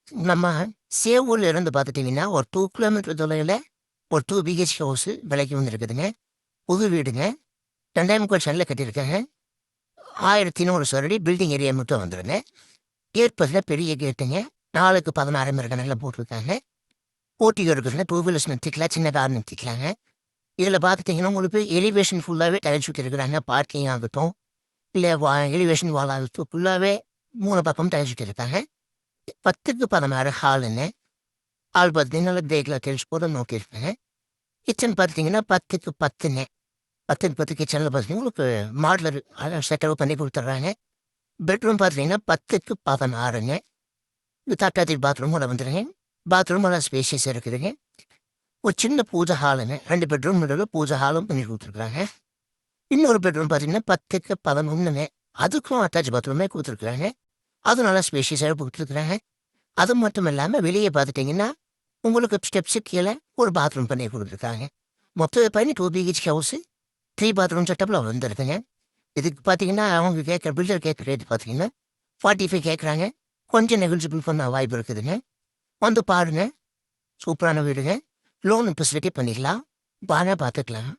நம்ம சேவூர்ல இருந்து பார்த்துட்டீங்கன்னா, ஒரு 2 கிலோமீட்டர் தொலைவில ஒரு 2 பிஹெச்கே ஹவுஸு விலைக்கு வந்திருக்குதுங்க. புது வீடுங்க. 2,000 சென்ட்ல கட்டியிருக்காங்க. 1100 சதுரடி பில்டிங் ஏரியா மட்டும் வந்துருங்க. கேட் பார்த்தீங்கன்னா பெரிய கேட்டுங்க. 4க்கு 16 கணக்குல போட்டிருக்காங்க. போர்டிகோ இருக்குதுங்க. 2 வீலர்ஸ் நிறுத்திக்கலாம். சின்ன கார் நிறுத்திக்கலாங்க. இதில பார்த்துட்டீங்கன்னா, உங்களுக்கு எலிவேஷன் ஃபுல்லாவே டைல்ஸ் ஒட்டியிருக்கிறாங்க. பார்க்கிங் ஆகட்டும், இல்ல எலிவேஷன் வால் ஆகட்டும் ஃபுல்லாவே 3 பக்கமும் டைல்ஸ் ஒட்டியிருக்காங்க. 10க்கு 16 ஹாலுங்க. ஹால் பார்த்தீங்கன்னா, கிரே கலர் டைல்ஸ் போட்டு நோக்கியிருக்காங்க. கிச்சன் பார்த்தீங்கன்னா 10க்கு 10ங்க. 10க்கு 10 கிச்சனில பார்த்தீங்கன்னா, உங்களுக்கு மாடுலர் செட்டப் பண்ணி குடுத்துடுறாங்க. பெட்ரூம் பார்த்தீங்கன்னா 10க்கு 16ங்க. இது அட்டாச்ட் பாத்ரூமோட வந்துருங்க. பாத்ரூம் நல்லா ஸ்பேஷியஸா இருக்குதுங்க. ஒரு சின்ன பூஜை ஹாலுங்க. 2 பெட்ரூம் நடுவுல பூஜை ஹாலும் பண்ணி குடுத்துருக்காங்க. இன்னொரு பெட்ரூம் பார்த்தீங்கன்னா 10க்கு 11ங்க. அதுக்கும் அட்டாச் பாத்ரூமே குடுத்துருக்காங்க. அதுவும் நல்லா ஸ்பேஷியஸாவே குடுத்துருக்காங்க. அது மட்டும் இல்லாம வெளிய பார்த்துட்டீங்கன்னா, உங்களுக்கு ஸ்டெப்ஸுக்கு கீழ ஒரு பாத்ரூம் பண்ணி குடுத்துருக்காங்க. மொத்தம் 2 பிஹெச்கே ஹவுஸு 3 பாத்ரூம் செட்டப்ல வந்துருக்குங்க. இதுக்கு பார்த்தீங்கன்னா, அவங்க கேட்குற பில்டர் கேட்குற ரேட் பார்த்தீங்கன்னா, 45 கேட்குறாங்க. கொஞ்சம் நெகோசியபிள் பண்ண வாய்ப்பு இருக்குதுங்க. வந்து பாருங்க. சூப்பரான வீடுங்க. லோன் ஃபெசிலிட்டி பண்ணிக்கலாம். வாங்க பார்த்துக்கலாம்.